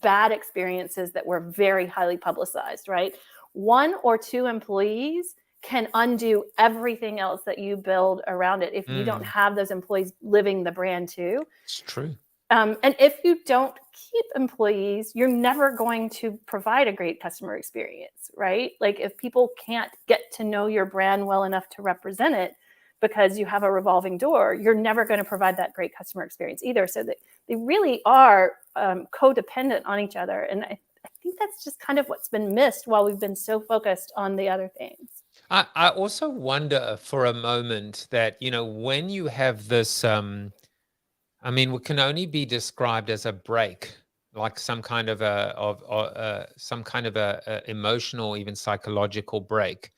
bad experiences that were very highly publicized, right? 1 or 2 employees can undo everything else that you build around it if you don't have those employees living the brand too. It's true. And if you don't keep employees, you're never going to provide a great customer experience, right? Like, if people can't get to know your brand well enough to represent it because you have a revolving door, you're never going to provide that great customer experience either. So they really are codependent on each other. And I think that's just kind of what's been missed while we've been so focused on the other things. I also wonder for a moment that, when you have this, what can only be described as a break, like some kind of a emotional, even psychological break,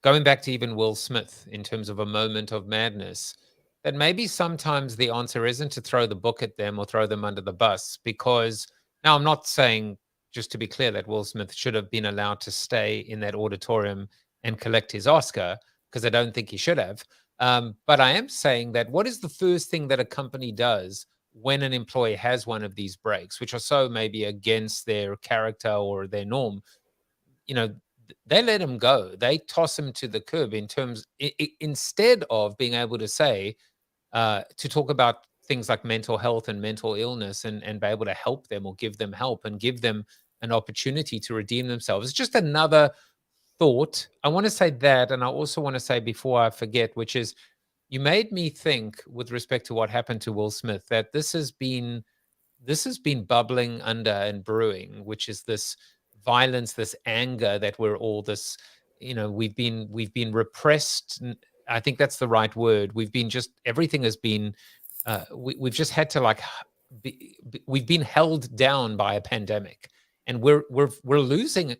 going back to even Will Smith in terms of a moment of madness, that maybe sometimes the answer isn't to throw the book at them or throw them under the bus. Because now, I'm not saying, just to be clear, that Will Smith should have been allowed to stay in that auditorium and collect his Oscar, because I don't think he should have. But I am saying that what is the first thing that a company does when an employee has one of these breaks, which are so maybe against their character or their norm? They let him go. They toss him to the curb instead of being able to say, to talk about things like mental health and mental illness and be able to help them or give them help and give them an opportunity to redeem themselves. It's just another thought. I want to say that, and I also want to say before I forget, which is, you made me think with respect to what happened to Will Smith, that this has been bubbling under and brewing, which is this violence, this anger that we're all we've been repressed. I think that's the right word. Everything has been, we've just had to we've been held down by a pandemic, and we're losing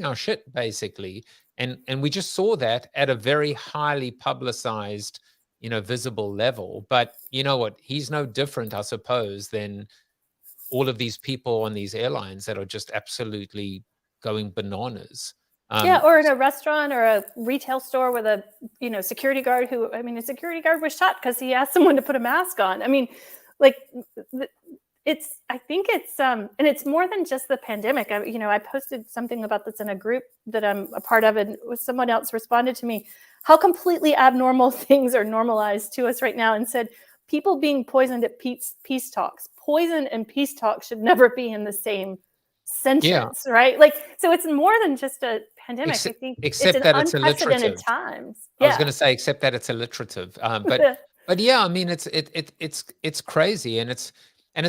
our shit basically. And we just saw that at a very highly publicized visible level. But you know what? He's no different, I suppose, than all of these people on these airlines that are just absolutely going bananas. Yeah, or in a restaurant or a retail store with a security guard a security guard was shot because he asked someone to put a mask on. I mean, like I think it's and it's more than just the pandemic. I posted something about this in a group that I'm a part of, and someone else responded to me how completely abnormal things are normalized to us right now, and said people being poisoned at peace talks. Poison and peace talks should never be in the same sentence, right? Like, so it's more than just a pandemic. I think except that it's unprecedented alliterative. times. I was going to say, except that it's alliterative. But yeah, I mean, it's crazy, and it's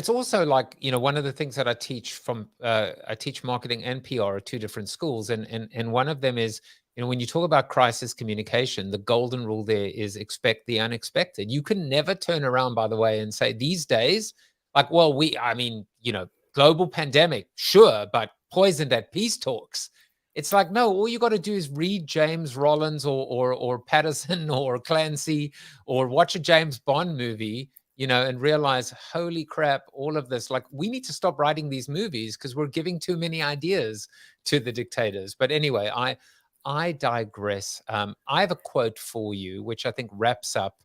also like, one of the things that I teach I teach marketing and PR at two different schools, and one of them is, when you talk about crisis communication, the golden rule there is expect the unexpected. You can never turn around, by the way, and say these days, like, well, global pandemic, sure, but poisoned at peace talks. It's like, no, all you got to do is read James Rollins or Patterson or Clancy, or watch a James Bond movie, and realize, holy crap, all of this, like, we need to stop writing these movies because we're giving too many ideas to the dictators. But anyway, I digress. I have a quote for you, which I think wraps up.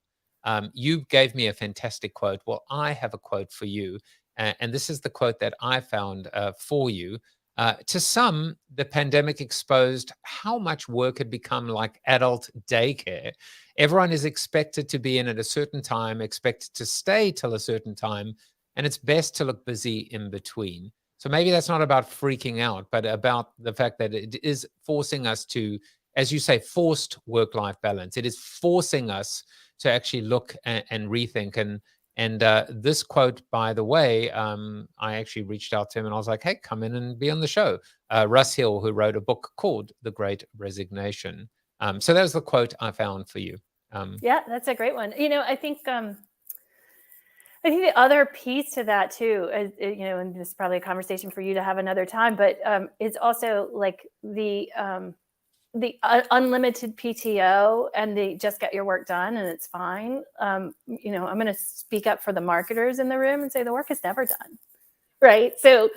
You gave me a fantastic quote. Well, I have a quote for you. And this is the quote that I found for you. To some, the pandemic exposed how much work had become like adult daycare. Everyone is expected to be in at a certain time, expected to stay till a certain time, and it's best to look busy in between. So maybe that's not about freaking out, but about the fact that it is forcing us to, as you say, forced work-life balance. It is forcing us to actually look and rethink. And this quote, by the way, I actually reached out to him and I was like, hey, come in and be on the show. Russ Hill, who wrote a book called The Great Resignation. So that was the quote I found for you. Yeah, that's a great one. I think the other piece to that too, is, and this is probably a conversation for you to have another time, but it's also like the unlimited PTO and the just get your work done and it's fine. I'm going to speak up for the marketers in the room and say the work is never done, right? So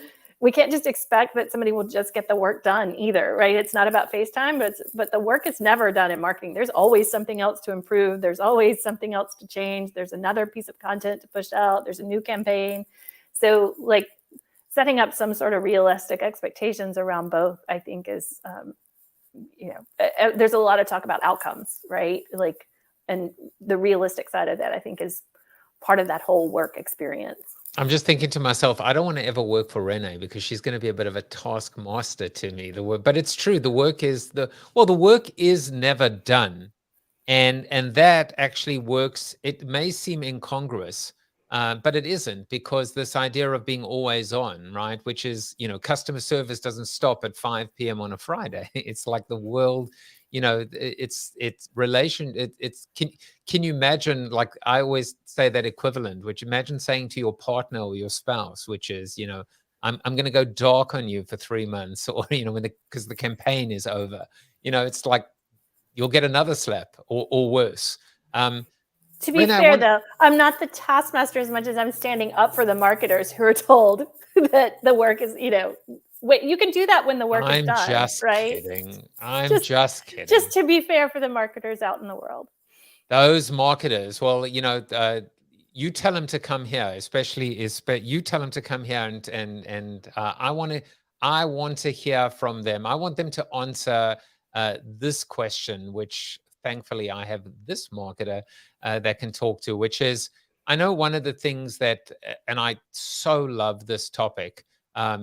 we can't just expect that somebody will just get the work done either, right? It's not about FaceTime, but the work is never done in marketing. There's always something else to improve. There's always something else to change. There's another piece of content to push out. There's a new campaign. So like setting up some sort of realistic expectations around both, I think is, there's a lot of talk about outcomes, right? Like, and the realistic side of that, I think, is part of that whole work experience. I'm just thinking to myself, I don't want to ever work for Renee because she's going to be a bit of a taskmaster to me. But it's true. The work is never done. And that actually works. It may seem incongruous, but it isn't, because this idea of being always on, right? Which is, customer service doesn't stop at 5 p.m. on a Friday. It's like the world, it's relation. Can you imagine, like I always say that equivalent, which imagine saying to your partner or your spouse, which is, I'm going to go dark on you for 3 months, or, because the campaign is over, it's like, you'll get another slap or worse. To be fair, though, I'm not the taskmaster as much as I'm standing up for the marketers who are told that the work is, wait, you can do that when the work is done, just right? Kidding. I'm just kidding. Just to be fair for the marketers out in the world. Those marketers, well, you tell them to come here, you tell them to come here, and I want to hear from them. I want them to answer this question, which thankfully I have this marketer that can talk to, which is, I know one of the things that, and I so love this topic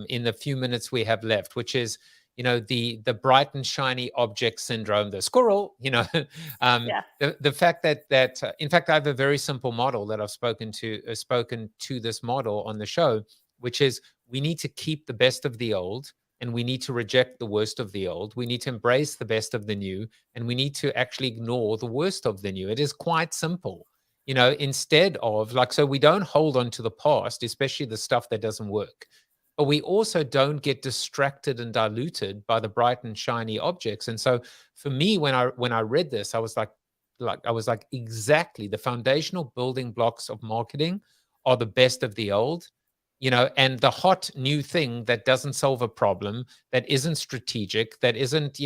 in the few minutes we have left, which is, the bright and shiny object syndrome, the squirrel, the fact that in fact, I have a very simple model that I've spoken to this model on the show, which is, we need to keep the best of the old, and we need to reject the worst of the old. We need to embrace the best of the new, and we need to actually ignore the worst of the new. It is quite simple, instead of so we don't hold on to the past, especially the stuff that doesn't work, but we also don't get distracted and diluted by the bright and shiny objects. And so for me, when I read this, I was like, I was like, exactly, the foundational building blocks of marketing are the best of the old, and the hot new thing that doesn't solve a problem, that isn't strategic, that isn't,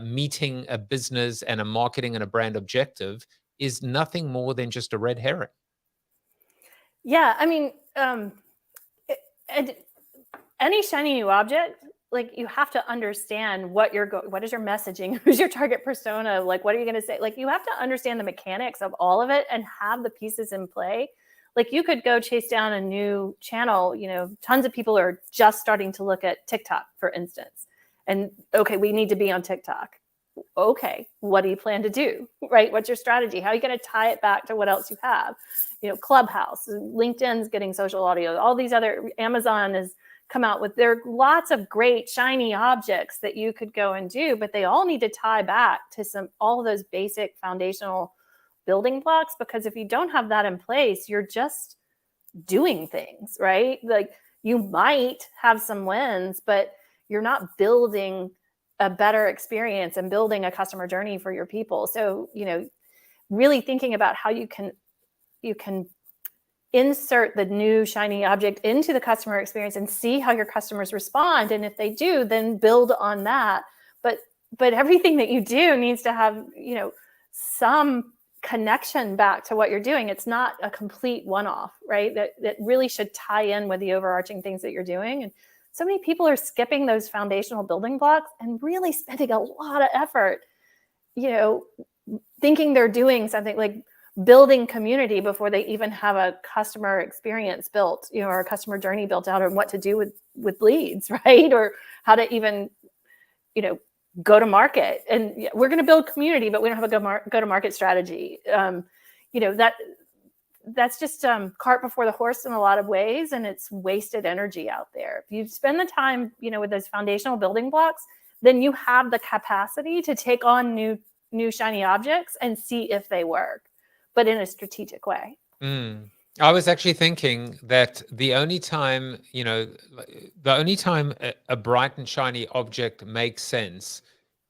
meeting a business and a marketing and a brand objective, is nothing more than just a red herring. Yeah, I mean, and any shiny new object, like, you have to understand what is your messaging, who's your target persona, like, what are you going to say? Like, you have to understand the mechanics of all of it and have the pieces in play. Like, you could go chase down a new channel, tons of people are just starting to look at TikTok, for instance. And okay, we need to be on TikTok. Okay, what do you plan to do, right? What's your strategy? How are you going to tie it back to what else you have? Clubhouse, LinkedIn's getting social audio, all these other, Amazon has come out with, there are lots of great shiny objects that you could go and do, but they all need to tie back to all of those basic foundational building blocks, because if you don't have that in place, you're just doing things, right? Like, you might have some wins, but you're not building a better experience and building a customer journey for your people. So, really thinking about how you can insert the new shiny object into the customer experience and see how your customers respond. And if they do, then build on that. But everything that you do needs to have, some connection back to what you're doing. It's not a complete one-off, right? That really should tie in with the overarching things that you're doing. And so many people are skipping those foundational building blocks and really spending a lot of effort, thinking they're doing something, like building community before they even have a customer experience built, or a customer journey built out, or what to do with leads, right? Or how to even, go to market. And we're going to build community, but we don't have a go to market strategy. That's just cart before the horse in a lot of ways, and it's wasted energy out there. If you spend the time, with those foundational building blocks, then you have the capacity to take on new shiny objects and see if they work, but in a strategic way. I was actually thinking that the only time a bright and shiny object makes sense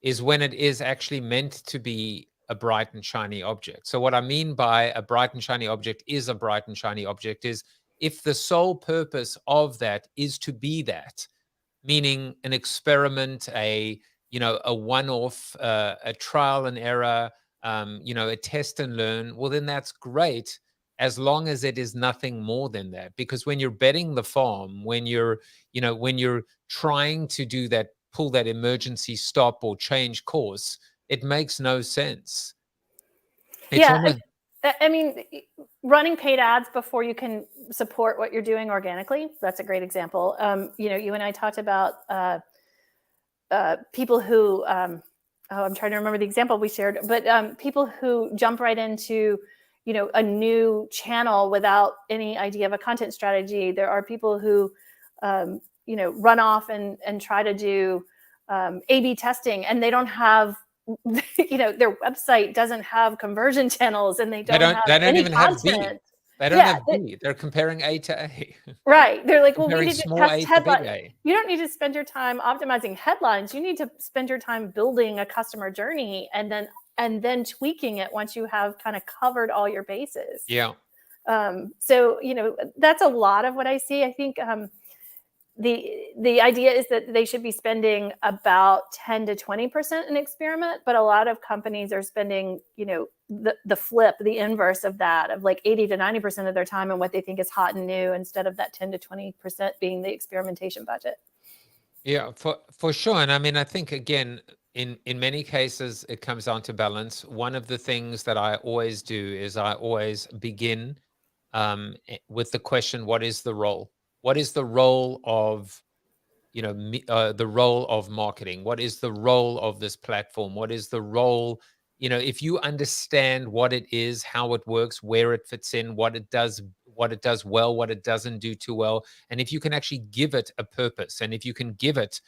is when it is actually meant to be a bright and shiny object. So what I mean by a bright and shiny object is a bright and shiny object is if the sole purpose of that is to be that, meaning an experiment, a one-off, a trial and error, a test and learn, well, then that's great, as long as it is nothing more than that. Because when you're betting the farm, when you're trying to do that, pull that emergency stop or change course, it makes no sense. I mean, running paid ads before you can support what you're doing organically, that's a great example. You and I talked about people who, I'm trying to remember the example we shared, but people who jump right into, a new channel without any idea of a content strategy. There are people who, run off and try to do A/B testing, and they don't have, their website doesn't have conversion channels, and they don't even content. have B. They don't have B. They're comparing A to A. Right. They're like, well, we need to test headlines. You don't need to spend your time optimizing headlines. You need to spend your time building a customer journey and then tweaking it once you have kind of covered all your bases. Yeah. So, that's a lot of what I see. I think the idea is that they should be spending about 10 to 20% in experiment, but a lot of companies are spending, the flip, the inverse of that, of like 80 to 90% of their time on what they think is hot and new, instead of that 10 to 20% being the experimentation budget. Yeah, for sure. And I mean, I think, again, in many cases, it comes down to balance. One of the things that I always do is I always begin with the question, what is the role? What is the role of, the role of marketing? What is the role of this platform? What is the role, if you understand what it is, how it works, where it fits in, what it does well, what it doesn't do too well. And if you can actually give it a purpose, and if you can give it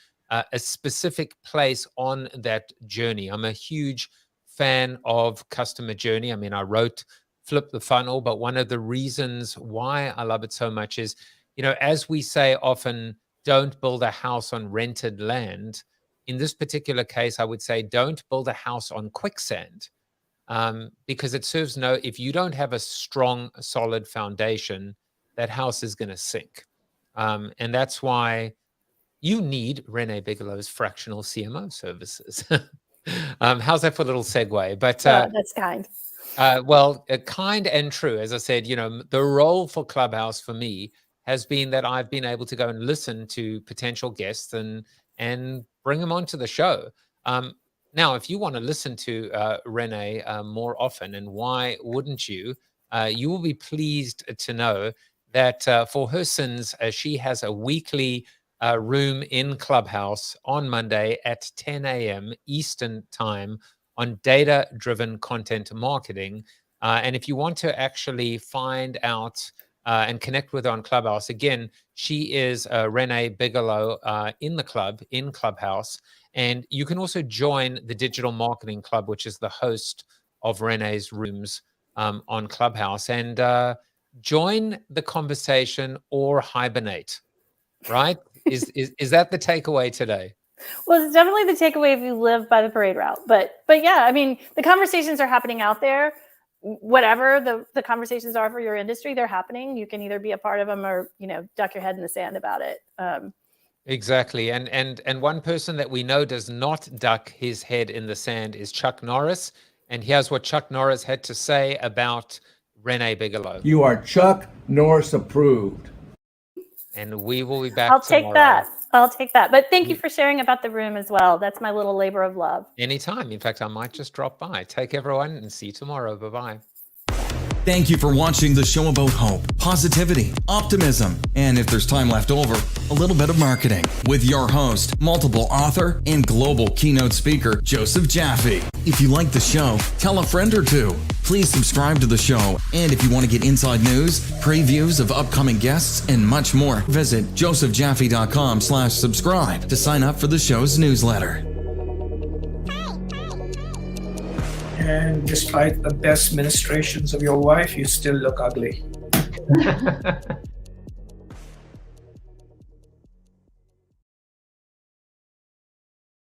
a specific place on that journey. I'm a huge fan of customer journey. I mean, I wrote Flip the Funnel, but one of the reasons why I love it so much is, as we say often, don't build a house on rented land. In this particular case, I would say don't build a house on quicksand. because it serves no, if you don't have a strong, solid foundation, that house is going to sink. And that's why you need Renee Bigelow's fractional CMO services. How's that for a little segue? But that's kind. Well, kind and true. As I said, the role for Clubhouse for me has been that I've been able to go and listen to potential guests and bring them onto the show. Now, if you want to listen to Renee more often, and why wouldn't you? You will be pleased to know that for her sins, she has a weekly room in Clubhouse on Monday at 10 a.m. Eastern Time on data-driven content marketing. And if you want to actually find out and connect with her on Clubhouse, again, she is Renee Bigelow in Clubhouse. And you can also join the Digital Marketing Club, which is the host of Renee's rooms on Clubhouse. And join the conversation or hibernate, right? Is that the takeaway today? Well, it's definitely the takeaway if you live by the parade route. But yeah, I mean, the conversations are happening out there. Whatever the conversations are for your industry, they're happening. You can either be a part of them or, duck your head in the sand about it. Exactly. And one person that we know does not duck his head in the sand is Chuck Norris. And here's what Chuck Norris had to say about Renee Bigelow. You are Chuck Norris approved. And we will be back I'll tomorrow. I'll take that. But thank you for sharing about the room as well. That's my little labor of love. Anytime. In fact, I might just drop by. Take everyone and see you tomorrow. Bye-bye. Thank you for watching the show about hope, positivity, optimism, and if there's time left over, a little bit of marketing with your host, multiple author, and global keynote speaker, Joseph Jaffe. If you like the show, tell a friend or two. Please subscribe to the show. And if you want to get inside news, previews of upcoming guests, and much more, visit josephjaffe.com/subscribe to sign up for the show's newsletter. And despite the best ministrations of your wife, you still look ugly.